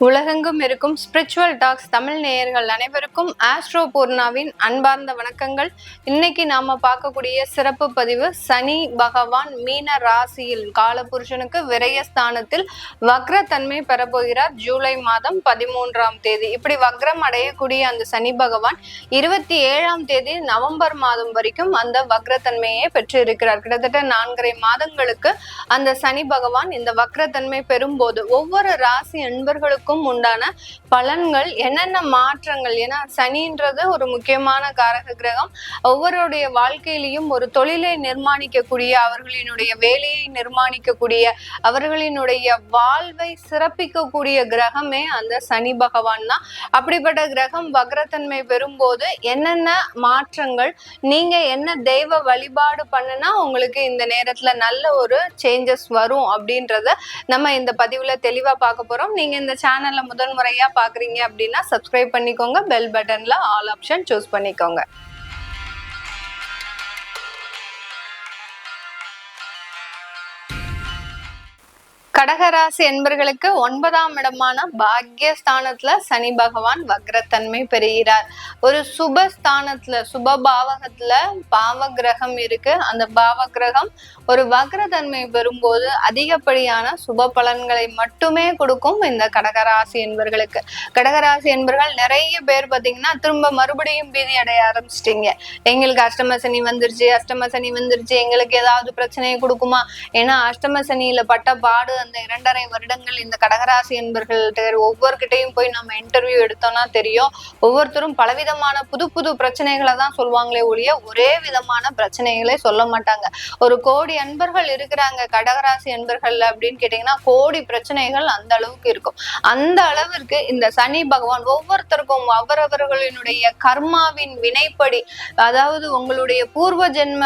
உலகெங்கும் இருக்கும் spiritual tax Tamil நேயர்கள் அனைவருக்கும் ஆஸ்ட்ரோ பூர்ணாவின் அன்பார்ந்த வணக்கங்கள். இன்னைக்கு நாம பார்க்கக்கூடிய சிறப்பு பதிவு, சனி பகவான் மீன ராசியில் காலபுருஷனுக்கு விரயஸ்தானத்தில் வக்ரத்தன்மை பெறப்போகிறார். ஜூலை மாதம் 13ஆம் தேதி இப்படி வக்ரம் அடையக்கூடிய அந்த சனி பகவான் 27ஆம் தேதி நவம்பர் மாதம் வரைக்கும் அந்த வக்ரத்தன்மையை பெற்று இருக்கிறார். கிட்டத்தட்ட 4.5 மாதங்களுக்கு அந்த சனி பகவான் இந்த வக்ரத்தன்மை பெறும்போது ஒவ்வொரு ராசி அன்பர்களுக்கும் உண்டான பலன்கள் என்னென்ன மாற்றங்கள், ஏன்னா சனின்றது ஒரு முக்கியமான காரக கிரகம். ஒவ்வொருடைய வாழ்க்கையிலையும் ஒரு தொழிலை நிர்மாணிக்கக்கூடிய, அவர்களினுடைய வேலையை நிர்மாணிக்கக்கூடிய, அவர்களினுடைய வாழ்வை சிறப்பிக்கக்கூடிய கிரகமே அந்த சனி பகவான் தான். அப்படிப்பட்ட கிரகம் வக்ரத்தன்மை பெறும்போது என்னென்ன மாற்றங்கள், நீங்க என்ன தெய்வ வழிபாடு பண்ணுனா உங்களுக்கு இந்த நேரத்துல நல்ல ஒரு சேஞ்சஸ் வரும் அப்படின்றத நம்ம இந்த பதிவுல தெளிவா பார்க்க போறோம். நீங்க இந்த சேனல்ல முதல் முறையா பாக்குறீங்க அப்படின்னா சப்ஸ்கிரைப் பண்ணிக்கோங்க, பெல் பட்டன்ல ஆல் ஆப்ஷன் சூஸ் பண்ணிக்கோங்க. கடகராசி என்பர்களுக்கு 9ஆம் இடமான பாக்யஸ்தானத்துல சனி பகவான் வக்ரத்தன்மை பெறுகிறார். ஒரு சுபஸ்தானத்துல சுப பாவகத்துல பாவ கிரகம் இருக்கு. அந்த பாவ கிரகம் ஒரு வக்ரத்தன்மை பெறும்போது அதிகப்படியான சுப பலன்களை மட்டுமே கொடுக்கும் இந்த கடகராசி என்பர்களுக்கு. கடகராசி என்பர்கள் நிறைய பேர் பாத்தீங்கன்னா திரும்ப மறுபடியும் பீதி அடைய ஆரம்பிச்சிட்டீங்க. எங்களுக்கு அஷ்டம சனி வந்துருச்சு, எங்களுக்கு ஏதாவது பிரச்சனையை கொடுக்குமா? ஏன்னா அஷ்டம சனியில பட்ட பாடு அந்த 2.5 வருடங்கள் இந்த கடகராசி என்பர்கள்ட்ட ஒவ்வொருக்கிட்டையும் போய் நம்ம இன்டர்வியூ எடுத்தோம்னா தெரியும். ஒவ்வொருத்தரும் பலவிதமான புது புது பிரச்சனைகளை தான் சொல்லுவாங்களே ஒழிய ஒரே விதமான பிரச்சனைகளை சொல்ல மாட்டாங்க. ஒரு கோடி அன்பர்கள் இருக்கிறாங்க கடகராசி அன்பர்கள் அப்படின்னு கேட்டீங்கன்னா கோடி பிரச்சனைகள் அந்த அளவுக்கு இருக்கும். அந்த அளவிற்கு இந்த சனி பகவான் ஒவ்வொருத்தருக்கும் அவரவர்களினுடைய கர்மாவின் வினைப்படி, அதாவது உங்களுடைய பூர்வ ஜென்ம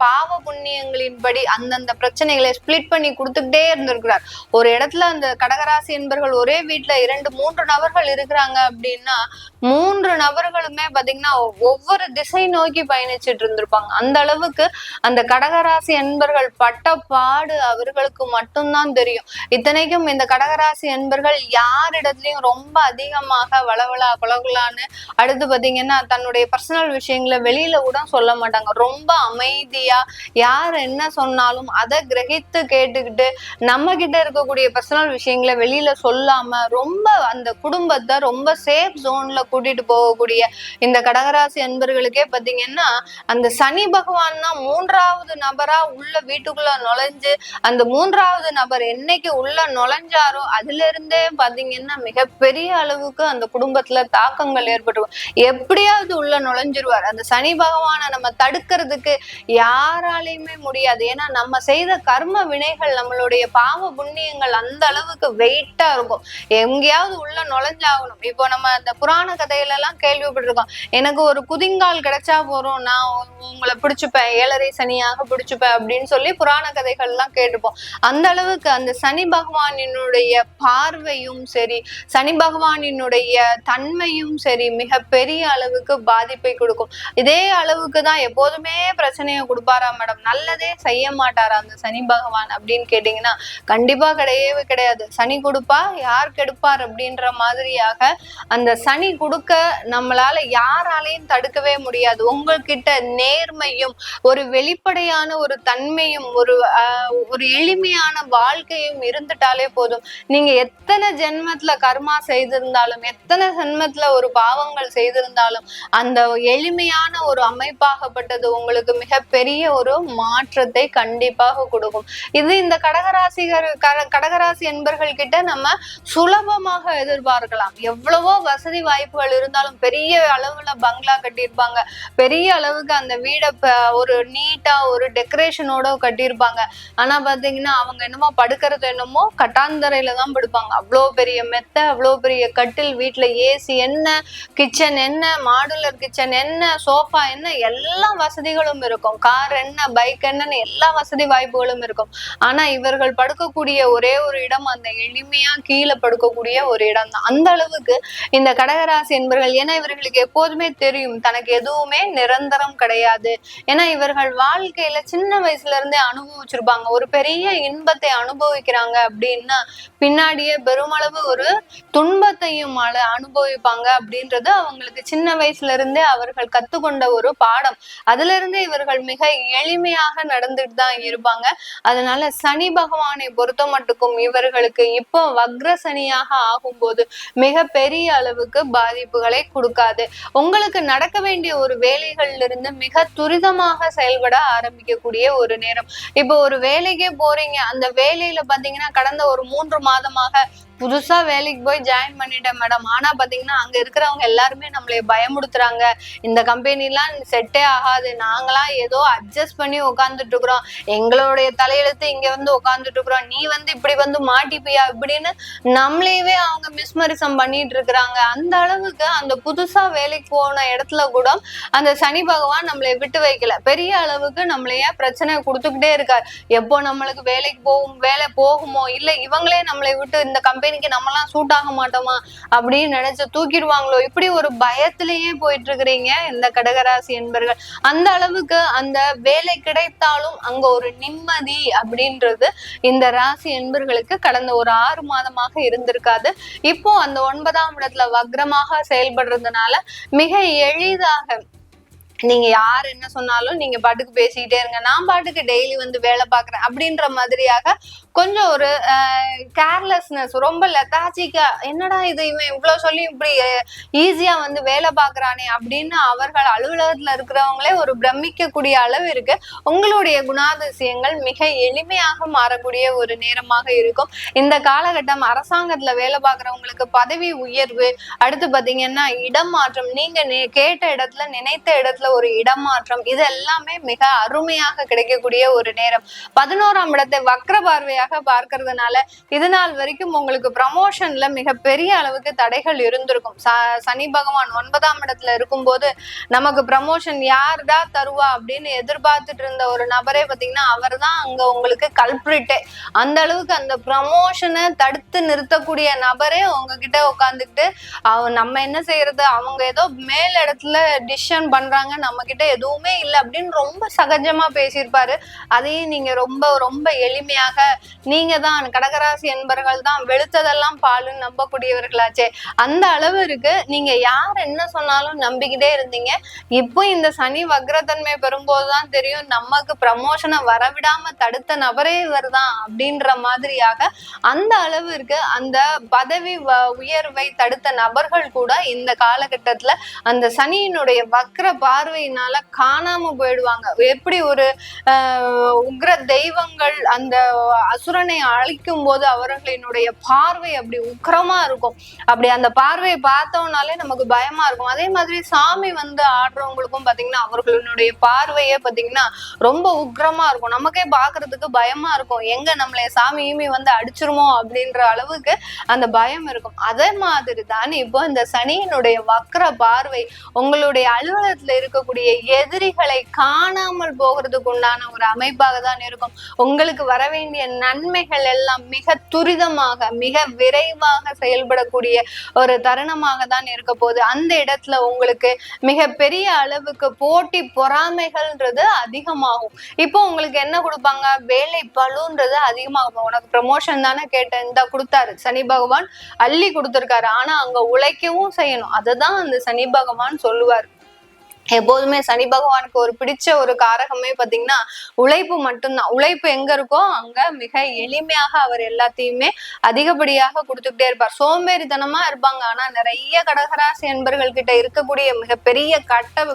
பாவ புண்ணியங்களின்படி அந்தந்த பிரச்சனைகளை ஸ்பிளிட் பண்ணி கொடுத்துக்கிட்டே இருந்திருக்கிறார். ஒரு இடத்துல அந்த கடகராசி என்பர்கள் ஒரே வீட்டுல 2-3 நபர்கள் இருக்கிறாங்க அப்படின்னா 3 நபர்களுமே பாத்தீங்கன்னா ஒவ்வொரு திசை நோக்கி பயணிச்சுட்டு இருந்திருப்பாங்க. அந்த அளவுக்கு அந்த கடகராசி என்பர்கள் பட்ட பாடு அவர்களுக்கு மட்டும்தான் தெரியும். இத்தனைக்கும் இந்த கடகராசி என்பர்கள் யாரிடத்துலயும் ரொம்ப அதிகமாக வளவளா கொலகுலான்னு அடுத்து பாத்தீங்கன்னா தன்னுடைய பர்சனல் விஷயங்களை வெளியில கூட சொல்ல மாட்டாங்க. ரொம்ப அமைதியா யார் என்ன சொன்னாலும் அதை கிரகித்து கேட்டுக்கிட்டு நம்ம கிட்ட இருக்கக்கூடிய பர்சனல் விஷயங்களை வெளியில சொல்லாம ரொம்ப அந்த குடும்பத்தை ரொம்ப சேஃப் ஜோன்ல கூட்டிட்டு போகக்கூடிய இந்த கடகராசி அன்பர்களுக்கே பாத்தீங்கன்னா அந்த சனி பகவான் தான் 3ஆவது நபரா உள்ள வீட்டுக்குள்ள நுழைஞ்சு அந்த 3ஆவது நபர் என்னைக்கு உள்ள நுழைஞ்சாரோ அதுல இருந்தே பாத்தீங்கன்னா மிகப்பெரிய அளவுக்கு அந்த குடும்பத்துல தாக்கங்கள் ஏற்பட்டுரும். எப்படியாவது உள்ள நுழைஞ்சிருவார். அந்த சனி பகவானை நம்ம தடுக்கிறதுக்கு யாராலையுமே முடியாது. ஏன்னா நம்ம செய்த கர்ம வினைகள், நம்மளுடைய பாவ புண்ணியங்கள் அந்த அளவுக்கு வெயிட்டா இருக்கும். எங்கேயாவது உள்ள நுழைஞ்சாகணும். இப்போ நம்ம அந்த புராண கதையில எல்லாம் கேள்விப்பட்டிருக்கோம், எனக்கு ஒரு குதிங்கால் கிடைச்சா போறோம், நான் உங்களை பிடிச்சுப்பேன், 7.5 சனியாக பிடிச்சுப்பேன் அப்படின்னு சொல்லி புராண கதைகள் எல்லாம் கேட்டுப்போம். அந்த அளவுக்கு அந்த சனி பகவானினுடைய பார்வையும் சரி, சனி பகவானினுடைய தன்மையும் சரி மிக பெரிய அளவுக்கு பாதிப்பை கொடுக்கும். இதே அளவுக்கு தான் எப்போதுமே பிரச்சனையை கொடுப்பாரா மேடம், நல்லதே செய்ய மாட்டாரா அந்த சனி பகவான் அப்படின்னு கேட்டீங்கன்னா கண்டிப்பா கிடையவே கிடையாது. சனி கொடுப்பா யார் கெடுப்பார் அப்படின்ற மாதிரியாக அந்த சனி கொடுக்க நம்மளால யாராலையும் தடுக்கவே முடியாது. உங்ககிட்ட நேர்மையும் ஒரு வெளிப்படையான ஒரு தன்மையும் ஒரு எளிமையான வாழ்க்கையும் இருந்துட்டாலே போதும். நீங்க எத்தனை ஜென்மத்துல கர்மா செய்திருந்தாலும், எத்தனை ஜென்மத்துல ஒரு பாவங்கள் செய்திருந்தாலும் அந்த எளிமையான ஒரு அமைப்பாகப்பட்டது உங்களுக்கு மிகப்பெரிய ஒரு மாற்றத்தை கண்டிப்பாக கொடுக்கும். இது இந்த கடகராசி என்பர்கள் கிட்ட நம்ம சுலபமாக எதிர்பார்க்கலாம். எவ்வளவோ வசதி வாய்ப்புகள் இருந்தாலும், பெரிய அளவுல பங்களா கட்டியிருப்பாங்க, பெரிய அளவுக்கு அந்த வீடை ஒரு நீட்டா ஒரு டெக்கரேஷனோட கட்டியிருப்பாங்க. ஆனா பாத்தீங்கன்னா அவங்க என்னமோ படுக்கிறது என்னமோ கட்டாந்தரையில தான் படுப்பாங்க. அவ்வளோ பெரிய மெத்தை, அவ்வளோ பெரிய கட்டில், வீட்டுல ஏசி என்ன, கிச்சன் என்ன, மாடுலர் கிச்சன் என்ன, சோஃபா என்ன, எல்லா வசதிகளும் இருக்கும். கார் என்ன, பைக் என்னன்னு எல்லா வசதி வாய்ப்புகளும் இருக்கும். ஆனா இவர்கள் படுக்க இருக்கக்கூடிய ஒரே ஒரு இடம் அந்த எளிமையா கீழே படுக்கக்கூடிய ஒரு இடம் தான். அந்த அளவுக்கு இந்த கடகராசி என்பவர்கள், ஏன்னா இவர்களுக்கு எப்போதுமே தெரியும் தனக்கு எதுவுமே நிரந்தரம் கிடையாது. ஏன்னா இவர்கள் வாழ்க்கையில சின்ன வயசுல இருந்தே அனுபவிச்சிருப்பாங்க. ஒரு பெரிய இன்பத்தை அனுபவிக்கிறாங்க அப்படின்னா பின்னாடியே பெருமளவு ஒரு துன்பத்தையும் அனுபவிப்பாங்க அப்படின்றது அவங்களுக்கு சின்ன வயசுல இருந்தே அவர்கள் கத்துக்கொண்ட ஒரு பாடம். அதுல இருந்து இவர்கள் மிக எளிமையாக நடந்துட்டு தான் இருப்பாங்க. அதனால சனி பகவானை பொறுத்த மட்டுக்கும் இவர்களுக்கு இப்போ வக்ர சனியாக ஆகும்போது மிக பெரிய அளவுக்கு பாதிப்புகளை கொடுக்காது. உங்களுக்கு நடக்க வேண்டிய ஒரு வேலைகள்ல இருந்து மிக துரிதமாக செயல்பட ஆரம்பிக்கக்கூடிய ஒரு நேரம். இப்போ ஒரு வேலைக்கே போறீங்க, அந்த வேலையில பாத்தீங்கன்னா கடந்த ஒரு 3 மாதமாக புதுசா வேலைக்கு போய் ஜாயின் பண்ணிட்டேன் மேடம், ஆனா பாத்தீங்கன்னா அங்க இருக்கிறவங்க எல்லாருமே நம்மளை பயமுடுத்துறாங்க, இந்த கம்பெனிலாம் செட்டே ஆகாது, நாங்களாம் ஏதோ அட்ஜஸ்ட் பண்ணி உட்காந்துட்டு இருக்கிறோம், எங்களுடைய தலையெழுத்து இங்க வந்து உட்காந்துட்டு இருக்கிறோம், நீ வந்து இப்படி வந்து மாட்டிப்பியா இப்படின்னு நம்மளையவே அவங்க மிஸ்மரிசம் பண்ணிட்டு இருக்கிறாங்க. அந்த அளவுக்கு அந்த புதுசா வேலைக்கு போன இடத்துல கூட அந்த சனி பகவான் நம்மளை விட்டு வைக்கல, பெரிய அளவுக்கு நம்மளைய பிரச்சனை கொடுத்துக்கிட்டே இருக்காரு. எப்போ நம்மளுக்கு வேலை போகுமோ, இல்ல இவங்களே நம்மளை விட்டு இந்த கம்பெனிக்கு நம்மலாம் சூட் ஆக மாட்டோமா அப்படின்னு நினைச்சு தூக்கிடுவாங்களோ, இப்படி ஒரு பயத்திலேயே போயிட்டு இருக்கிறீங்க இந்த கடகராசி என்பர்கள். அந்த அளவுக்கு அந்த வேலை கிடைத்தாலும் அங்க ஒரு நிம்மதி அப்படின்றது இந்த ராசி என்பர்களுக்கு கடந்த ஒரு 6 மாதமாக இருந்திருக்காது. இப்போ அந்த 9ஆம் இடத்துல வக்ரமாக செயல்படுறதுனால மிக எளிதாக நீங்க யார் என்ன சொன்னாலும் நீங்க பாட்டுக்கு பேசிக்கிட்டே இருங்க, நான் பாட்டுக்கு டெய்லி வந்து வேலை பாக்குறேன் அப்படின்ற மாதிரியாக கொஞ்சம் ஒரு கேர்லெஸ்னஸ், ரொம்ப லெத்தாஜிக்கா, என்னடா இது இவன் இவ்வளவு சொல்லி இப்படி ஈஸியா வந்து வேலை பாக்குறானே அப்படின்னு அவர்கள் அலுவலகத்துல இருக்கிறவங்களே ஒரு பிரமிக்கக்கூடிய அளவு இருக்கு. உங்களுடைய குணாதிசயங்கள் மிக எளிமையாக மாறக்கூடிய ஒரு நேரமாக இருக்கும். இந்த காலகட்டம் அரசாங்கத்துல வேலை பாக்குறவங்களுக்கு பதவி உயர்வு, அடுத்து பாத்தீங்கன்னா இடமாற்றம், நீங்க கேட்ட இடத்துல நினைத்த இடத்துல ஒரு இடமாற்றம், இது எல்லாமே மிக அருமையாக கிடைக்கக்கூடிய ஒரு நேரம். 11ஆம் இடத்தை வக்ர பார்வையாக பார்க்கறதுனால இது நாள் வரைக்கும் உங்களுக்கு ப்ரமோஷன்ல மிக பெரிய அளவுக்கு தடைகள் இருந்திருக்கும். சனி பகவான் 9ஆம் இடத்துல இருக்கும்போது நமக்கு ப்ரமோஷன் யாருடா தருவா அப்படின்னு எதிர்பார்த்துட்டு இருந்த ஒரு நபரே பாத்தீங்கன்னா அவர் தான் அங்க உங்களுக்கு கல்பிரிட்டே. அந்த அளவுக்கு அந்த ப்ரமோஷனை தடுத்து நிறுத்தக்கூடிய நபரே உங்ககிட்ட உட்காந்துக்கிட்டு நம்ம என்ன செய்யறது, அவங்க ஏதோ மேல் இடத்துல டிசிஷன் பண்றாங்க, நம்ம கிட்ட எதுவுமே இல்லை அப்படின்னு ரொம்ப சகஜமா பேசியிருப்பாரு. அதையும் நீங்க ரொம்ப ரொம்ப எளிமையாக, நீங்க தான் கடகராசி என்பர்கள் தான் வெளுத்ததெல்லாம் பாலுன்னு நம்பக்கூடியவர்களாச்சே, அந்த அளவு இருக்கு. நீங்க யார் என்ன சொன்னாலும் நம்பிக்கிட்டே இருந்தீங்க. இப்போ இந்த சனி வக்ரத்தன்மை பெறும்போதுதான் தெரியும் நமக்கு ப்ரமோஷனை வரவிடாம தடுத்த நபரே இவர் தான் அப்படின்ற மாதிரியாக அந்த அளவு இருக்கு. அந்த பதவி உயர்வை தடுத்த நபர்கள் கூட இந்த காலகட்டத்துல அந்த சனியினுடைய வக்ர பார்வையினால காணாம போயிடுவாங்க. எப்படி ஒரு உக்ர தெய்வங்கள் அந்த அசுரனை அழிக்கும் போது அவர்களினுடைய பார்வை அப்படி உக்கிரமா இருக்கும், அப்படி அந்த பார்வையை பார்த்தோம்னாலே நமக்கு பயமா இருக்கும். அதே மாதிரி சாமி வந்து ஆடுறவங்களுக்கும் பாத்தீங்கன்னா அவர்களுடைய பார்வையே பாத்தீங்கன்னா ரொம்ப உக்கிரமா இருக்கும், நமக்கே பாக்குறதுக்கு பயமா இருக்கும், எங்க நம்மளைய சாமியுமே வந்து அடிச்சிருமோ அப்படின்ற அளவுக்கு அந்த பயம் இருக்கும். அதே மாதிரி தான் இப்போ இந்த சனியினுடைய வக்ர பார்வை உங்களுடைய அலுவலகத்துல இருக்கக்கூடிய எதிரிகளை காணாமல் போகிறதுக்கு உண்டான ஒரு அமைப்பாக தான் இருக்கும். உங்களுக்கு வர வேண்டிய நன்மைகள் எல்லாம் மிக துரிதமாக மிக விரைவாக செயல்படக்கூடிய ஒரு தருணமாக தான் இருக்க போகுது. அந்த இடத்துல உங்களுக்கு மிக பெரிய அளவுக்கு போட்டி பொறாமைகள்ன்றது அதிகமாகும். இப்போ உங்களுக்கு என்ன கொடுப்பாங்க, வேலை பளுன்றது அதிகமாகும். உனக்கு ப்ரமோஷன் தானே கேட்டேன், இந்த கொடுத்தாரு சனி பகவான், அள்ளி கொடுத்துருக்காரு, ஆனா அங்க உழைக்கவும் செய்யணும், அதுதான் அந்த சனி பகவான் சொல்லுவார். எப்போதுமே சனி பகவானுக்கு ஒரு பிடிச்ச ஒரு காரகமே பாத்தீங்கன்னா உழைப்பு மட்டும்தான். உழைப்பு எங்க இருக்கோ அங்க மிக எளிமையாக அவர் எல்லாத்தையுமே அதிகப்படியாக கொடுத்துக்கிட்டே இருப்பார். சோம்பேறித்தனமா இருப்பாங்க. ஆனா நிறைய கடகராசி என்பர்கள் கிட்ட இருக்கக்கூடிய மிகப்பெரிய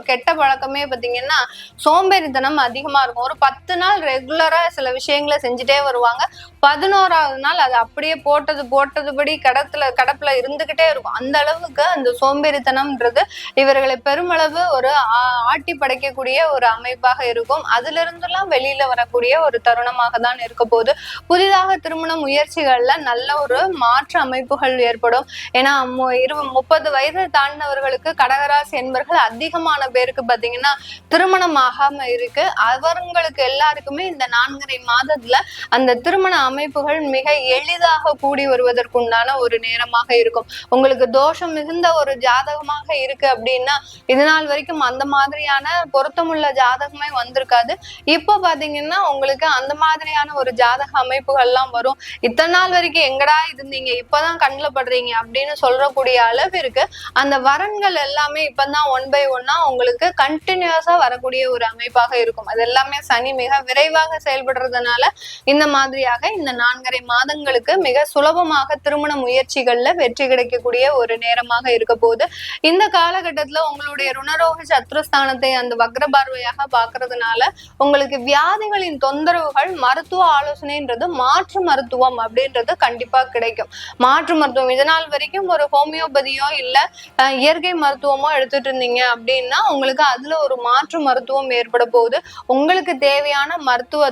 கெட்ட பழக்கமே பாத்தீங்கன்னா சோம்பேறித்தனம் அதிகமா இருக்கும். ஒரு 10 நாள் ரெகுலரா சில விஷயங்களை செஞ்சுட்டே வருவாங்க, 11ஆவது நாள் அது அப்படியே போட்டதுபடி கடப்புல இருந்துகிட்டே இருக்கும். அந்த அளவுக்கு அந்த சோம்பேறித்தனம்ன்றது இவர்களை பெருமளவு ஒரு ஆட்டி படைக்கக்கூடிய ஒரு அமைப்பாக இருக்கும். அதுல இருந்தெல்லாம் வெளியில வரக்கூடிய ஒரு தருணமாக தான் இருக்க போகுது. புதிதாக திருமண முயற்சிகள்ல நல்ல ஒரு மாற்று அமைப்புகள் ஏற்படும். ஏன்னா 30 வயது தாண்டினவர்களுக்கு கடகராசி என்பர்கள் அதிகமான பேருக்கு பாத்தீங்கன்னா திருமணம் ஆகாம இருக்கு. அவங்களுக்கு எல்லாருக்குமே இந்த 4.5 மாதத்துல அந்த திருமண அமைப்புகள் மிக எளிதாக கூடி வருவதற்குண்டான ஒரு நேரமாக இருக்கும். உங்களுக்கு தோஷம் மிகுந்த ஒரு ஜாதகமாக இருக்கு அப்படின்னா இது நாள் வரைக்கும் அந்த மாதிரியான பொருத்தமுள்ள ஜாதகமே வந்திருக்காது. இப்போ பாத்தீங்கன்னா உங்களுக்கு அந்த மாதிரியான ஒரு ஜாதக அமைப்புகள் எல்லாம் வரும். இத்தனை நாள் வரைக்கும் எங்கடா இருந்தீங்க, இப்பதான் கண்ணுல படுறீங்க அப்படின்னு சொல்றக்கூடிய அளவிற்கு அந்த வரன்கள் எல்லாமே இப்பதான் 1 by 1 உங்களுக்கு கண்டினியூஸா வரக்கூடிய ஒரு அமைப்பாக இருக்கும். அது எல்லாமே சனி மிக விரைவாக செயல்படுறதுனால இந்த மாதிரியாக இந்த 4.5 மாதங்களுக்கு மிக சுலபமாக திருமண முயற்சிகள்ல வெற்றி கிடைக்கக்கூடிய ஒரு நேரமாக இருக்க போகுது. இந்த காலகட்டத்துல உங்களுடைய ருணரோக சத்ருஸ்தானத்தை அந்த வக்ர பார்வையாக பாக்குறதுனால உங்களுக்கு வியாதிகளின் தொந்தரவுகள் மருத்துவ ஆலோசனைன்றது மாற்று மருத்துவம் அப்படின்றது கண்டிப்பா கிடைக்கும். மாற்று மருத்துவம் இதனால் வரைக்கும் ஒரு ஹோமியோபதியோ இல்ல இயற்கை மருத்துவமோ எடுத்துட்டு இருந்தீங்க அப்படின்னா உங்களுக்கு அதுல ஒரு மாற்று மருத்துவம் ஏற்பட போகுது. உங்களுக்கு தேவையான மருத்துவ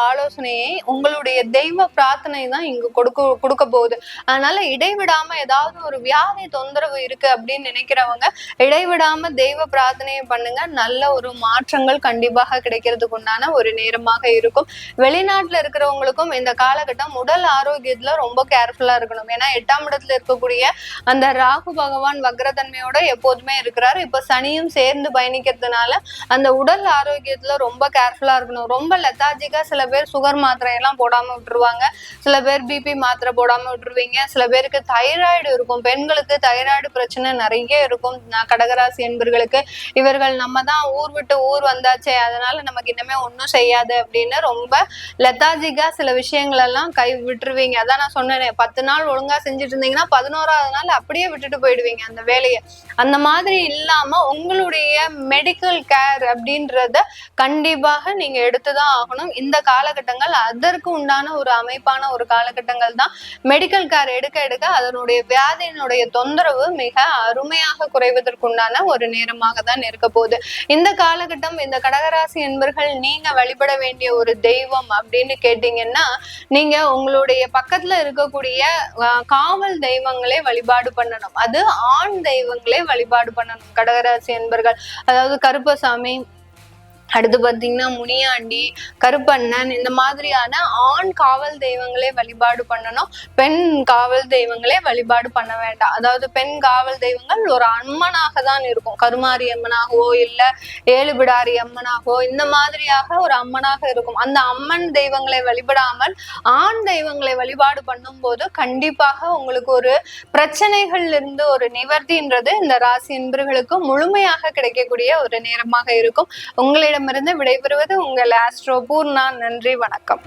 ஆலோசனையை உங்களுடைய தெய்வ பிரார்த்தனை தான் இங்கு கொடுக்க போகுது. அதனால இடைவிடாம ஏதாவது ஒரு வியாதி தொந்தரவு இருக்கு அப்படின்னு நினைக்கிறவங்க இடைவிடாம தெய்வ பிரார்த்தனையை பண்ணுங்க. நல்ல ஒரு மாற்றங்கள் கண்டிப்பாக கிடைக்கிறதுக்கு உண்டான ஒரு நேரமாக இருக்கும். வெளிநாட்டுல இருக்கிறவங்களுக்கும் இந்த காலகட்டம் உடல் ஆரோக்கியத்துல ரொம்ப கேர்ஃபுல்லா இருக்கணும். ஏன்னா 8ஆம் இடத்துல இருக்கக்கூடிய அந்த ராகு பகவான் வக்ரத்தன்மையோட எப்போதுமே இருக்கிறாரு. இப்ப சனியும் சேர்ந்து பயணிக்கிறதுனால அந்த உடல் ஆரோக்கியத்துல ரொம்ப கேர்ஃபுல்லா இருக்கணும். ரொம்ப லெத்தாஜிக்கா சில பேர் சுகர் மாத்திரை எல்லாம் போடாம விட்டுருவாங்க, சில பேர் பிபி மாத்திரை போடாம விட்டுருவீங்க, சில பேருக்கு தைராய்டு இருக்கும். பெண்களுக்கு தைராய்டு பிரச்சனை நிறைய இருக்கும். கடகராசி என்பர்களுக்கு இவர்கள் நம்ம தான் ஊர் விட்டு ஊர் வந்தாச்சே அதனால நமக்கு இன்னமே ஒன்றும் செய்யாது அப்படின்னு ரொம்ப லெத்தாஜிக்கா சில விஷயங்கள் எல்லாம் கை விட்டுருவீங்க. அதான் நான் சொன்னேனே 10 நாள் ஒழுங்கா செஞ்சுட்டு இருந்தீங்கன்னா 11ஆவது நாள் அப்படியே விட்டுட்டு போயிடுவீங்க அந்த வேலையை. அந்த மாதிரி இல்லாம உங்களுடைய மெடிக்கல் கேர் அப்படின்றத கண்டிப்பாக நீங்க எடுத்துதான் ஆகணும். இந்த காலகட்டங்கள் அதற்கு உண்டான ஒரு அமைப்பான ஒரு காலகட்டங்கள் தான். மெடிக்கல் கேர் எடுக்க எடுக்க அதனுடைய வியாதியினுடைய தொந்தரவு மிக அருமையாக குறைவதற்குண்டான ஒரு நேரமாக தான் இருக்க போகுது. இந்த காலகட்டம் இந்த கடகராசி என்பர்கள் நீங்க வழிபட வேண்டிய ஒரு தெய்வம் அப்படின்னு கேட்டீங்கன்னா நீங்க உங்களுடைய பக்கத்துல இருக்கக்கூடிய காவல் தெய்வங்களே வழிபாடு பண்ணணும். அது ஆண் தெய்வங்களே வழிபாடு பண்ணணும் கடகராசி என்பர்கள். அதாவது கருப்பசாமி, அடுத்து பாத்தீங்கன்னா முனியாண்டி, கருப்பண்ணன், இந்த மாதிரியான ஆண் காவல் தெய்வங்களே வழிபாடு பண்ணணும். பெண் காவல் தெய்வங்களே வழிபாடு பண்ண வேண்டாம். அதாவது பெண் காவல் தெய்வங்கள் ஒரு அம்மனாக தான் இருக்கும். கருமாரி அம்மனாகவோ இல்ல ஏழுபிடாரி அம்மனாகவோ இந்த மாதிரியாக ஒரு அம்மனாக இருக்கும். அந்த அம்மன் தெய்வங்களை வழிபடாமல் ஆண் தெய்வங்களை வழிபாடு பண்ணும் போது கண்டிப்பாக உங்களுக்கு ஒரு பிரச்சனைகள்ல இருந்து ஒரு நிவர்த்தின்றது இந்த ராசி என்பர்களுக்கு முழுமையாக கிடைக்கக்கூடிய ஒரு நேரமாக இருக்கும். உங்களிடம் விடைபெறுவது உங்கள் ஆஸ்ட்ரோ பூர்ணா. நன்றி, வணக்கம்.